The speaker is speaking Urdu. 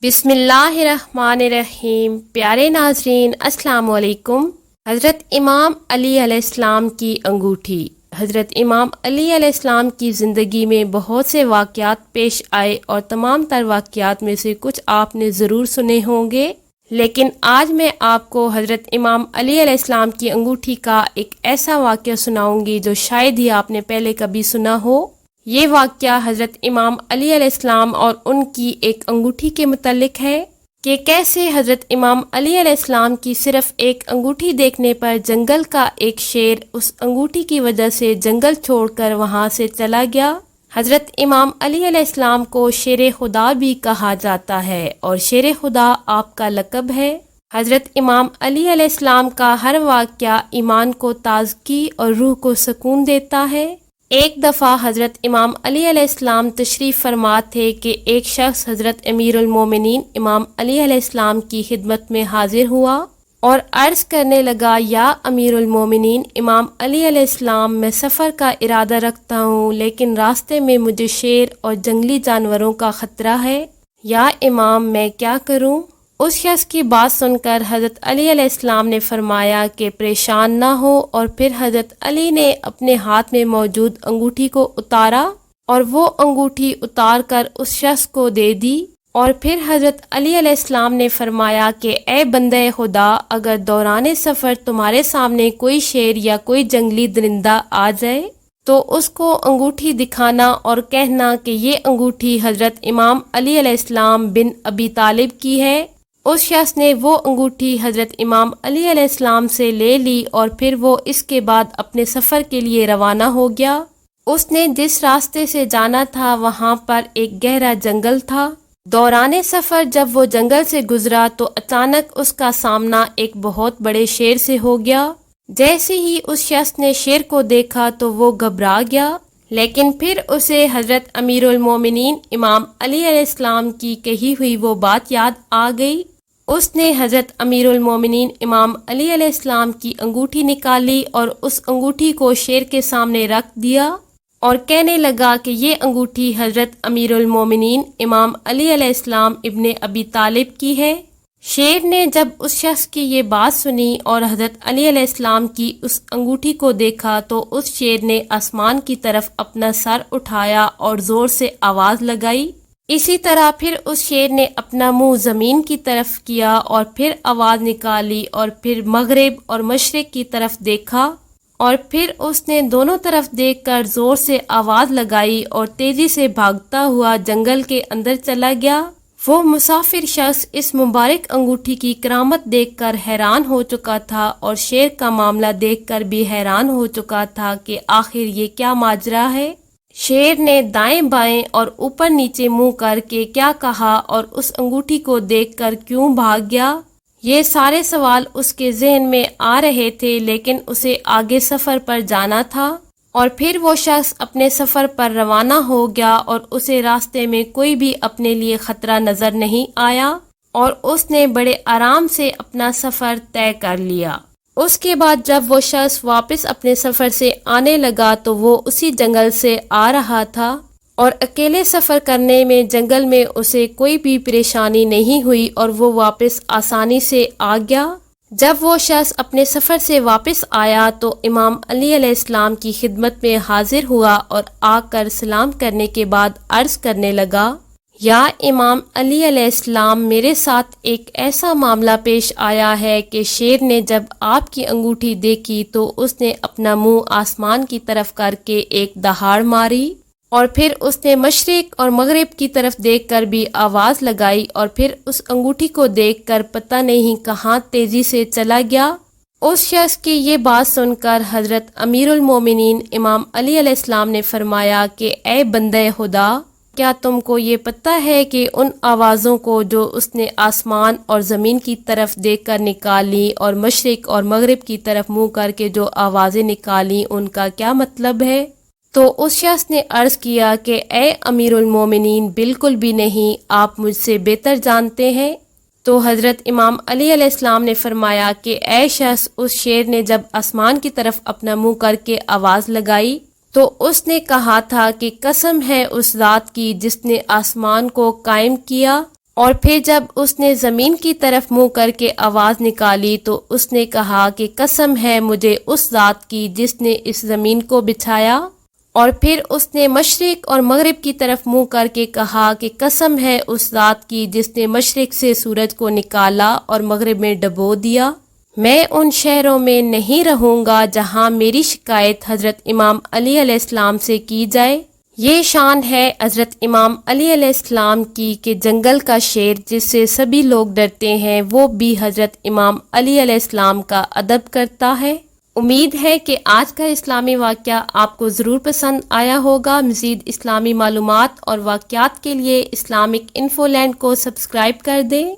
بسم اللہ الرحمن الرحیم۔ پیارے ناظرین السلام علیکم۔ حضرت امام علی علیہ السلام کی انگوٹھی۔ حضرت امام علی علیہ السلام کی زندگی میں بہت سے واقعات پیش آئے اور تمام تر واقعات میں سے کچھ آپ نے ضرور سنے ہوں گے، لیکن آج میں آپ کو حضرت امام علی علیہ السلام کی انگوٹھی کا ایک ایسا واقعہ سناؤں گی جو شاید ہی آپ نے پہلے کبھی سنا ہو۔ یہ واقعہ حضرت امام علی علیہ السلام اور ان کی ایک انگوٹھی کے متعلق ہے کہ کیسے حضرت امام علی علیہ السلام کی صرف ایک انگوٹھی دیکھنے پر جنگل کا ایک شیر اس انگوٹھی کی وجہ سے جنگل چھوڑ کر وہاں سے چلا گیا۔ حضرت امام علی علیہ السلام کو شیر خدا بھی کہا جاتا ہے اور شیر خدا آپ کا لقب ہے۔ حضرت امام علی علیہ السلام کا ہر واقعہ ایمان کو تازگی اور روح کو سکون دیتا ہے۔ ایک دفعہ حضرت امام علی علیہ السلام تشریف فرما تھے کہ ایک شخص حضرت امیر المومنین امام علی علیہ السلام کی خدمت میں حاضر ہوا اور عرض کرنے لگا، یا امیر المومنین امام علی علیہ السلام، میں سفر کا ارادہ رکھتا ہوں لیکن راستے میں مجھے شیر اور جنگلی جانوروں کا خطرہ ہے، یا امام میں کیا کروں؟ اس شخص کی بات سن کر حضرت علی علیہ السلام نے فرمایا کہ پریشان نہ ہو، اور پھر حضرت علی نے اپنے ہاتھ میں موجود انگوٹھی کو اتارا اور وہ انگوٹھی اتار کر اس شخص کو دے دی، اور پھر حضرت علی علیہ السلام نے فرمایا کہ اے بندہ خدا، اگر دوران سفر تمہارے سامنے کوئی شیر یا کوئی جنگلی درندہ آ جائے تو اس کو انگوٹھی دکھانا اور کہنا کہ یہ انگوٹھی حضرت امام علی علیہ السلام بن ابی طالب کی ہے۔ اس شخص نے وہ انگوٹھی حضرت امام علی علیہ السلام سے لے لی اور پھر وہ اس کے بعد اپنے سفر کے لیے روانہ ہو گیا۔ اس نے جس راستے سے جانا تھا وہاں پر ایک گہرا جنگل تھا۔ دوران سفر جب وہ جنگل سے گزرا تو اچانک اس کا سامنا ایک بہت بڑے شیر سے ہو گیا۔ جیسے ہی اس شخص نے شیر کو دیکھا تو وہ گھبرا گیا، لیکن پھر اسے حضرت امیر المومنین امام علی علیہ السلام کی کہی ہوئی وہ بات یاد آ گئی۔ اس نے حضرت امیر المومنین امام علی علیہ السلام کی انگوٹھی نکالی اور اس انگوٹھی کو شیر کے سامنے رکھ دیا اور کہنے لگا کہ یہ انگوٹھی حضرت امیر المومنین امام علی علیہ السلام ابن ابی طالب کی ہے۔ شیر نے جب اس شخص کی یہ بات سنی اور حضرت علی علیہ السلام کی اس انگوٹھی کو دیکھا تو اس شیر نے آسمان کی طرف اپنا سر اٹھایا اور زور سے آواز لگائی۔ اسی طرح پھر اس شیر نے اپنا منہ زمین کی طرف کیا اور پھر آواز نکالی اور پھر مغرب اور مشرق کی طرف دیکھا، اور پھر اس نے دونوں طرف دیکھ کر زور سے آواز لگائی اور تیزی سے بھاگتا ہوا جنگل کے اندر چلا گیا۔ وہ مسافر شخص اس مبارک انگوٹھی کی کرامت دیکھ کر حیران ہو چکا تھا اور شیر کا معاملہ دیکھ کر بھی حیران ہو چکا تھا کہ آخر یہ کیا ماجرا ہے۔ شیر نے دائیں بائیں اور اوپر نیچے منہ کر کے کیا کہا اور اس انگوٹھی کو دیکھ کر کیوں بھاگ گیا، یہ سارے سوال اس کے ذہن میں آ رہے تھے، لیکن اسے آگے سفر پر جانا تھا۔ اور پھر وہ شخص اپنے سفر پر روانہ ہو گیا اور اسے راستے میں کوئی بھی اپنے لیے خطرہ نظر نہیں آیا اور اس نے بڑے آرام سے اپنا سفر طے کر لیا۔ اس کے بعد جب وہ شخص واپس اپنے سفر سے آنے لگا تو وہ اسی جنگل سے آ رہا تھا اور اکیلے سفر کرنے میں جنگل میں اسے کوئی بھی پریشانی نہیں ہوئی اور وہ واپس آسانی سے آ گیا۔ جب وہ شخص اپنے سفر سے واپس آیا تو امام علی علیہ السلام کی خدمت میں حاضر ہوا اور آ کر سلام کرنے کے بعد عرض کرنے لگا، یا امام علی علیہ السلام، میرے ساتھ ایک ایسا معاملہ پیش آیا ہے کہ شیر نے جب آپ کی انگوٹھی دیکھی تو اس نے اپنا منہ آسمان کی طرف کر کے ایک دہاڑ ماری اور پھر اس نے مشرق اور مغرب کی طرف دیکھ کر بھی آواز لگائی اور پھر اس انگوٹھی کو دیکھ کر پتہ نہیں کہاں تیزی سے چلا گیا۔ اس شخص کی یہ بات سن کر حضرت امیر المومنین امام علی علیہ السلام نے فرمایا کہ اے بندہ خدا، کیا تم کو یہ پتہ ہے کہ ان آوازوں کو جو اس نے آسمان اور زمین کی طرف دیکھ کر نکالی اور مشرق اور مغرب کی طرف منہ کر کے جو آوازیں نکالی ان کا کیا مطلب ہے؟ تو اس شخص نے عرض کیا کہ اے امیر المومنین، بالکل بھی نہیں، آپ مجھ سے بہتر جانتے ہیں۔ تو حضرت امام علی علیہ السلام نے فرمایا کہ اے شخص، اس شیر نے جب آسمان کی طرف اپنا منہ کر کے آواز لگائی تو اس نے کہا تھا کہ قسم ہے اس ذات کی جس نے آسمان کو قائم کیا اور پھر جب اس نے زمین کی طرف منہ کر کے آواز نکالی تو اس نے کہا کہ قسم ہے مجھے اس ذات کی جس نے اس زمین کو بچھایا۔ اور پھر اس نے مشرق اور مغرب کی طرف منہ کر کے کہا کہ قسم ہے اس ذات کی جس نے مشرق سے سورج کو نکالا اور مغرب میں ڈبو دیا۔ میں ان شہروں میں نہیں رہوں گا جہاں میری شکایت حضرت امام علی علیہ السلام سے کی جائے۔ یہ شان ہے حضرت امام علی علیہ السلام کی کہ جنگل کا شیر جس سے سبھی لوگ ڈرتے ہیں وہ بھی حضرت امام علی علیہ السلام کا ادب کرتا ہے۔ امید ہے کہ آج کا اسلامی واقعہ آپ کو ضرور پسند آیا ہوگا۔ مزید اسلامی معلومات اور واقعات کے لیے اسلامک انفو لینڈ کو سبسکرائب کر دیں۔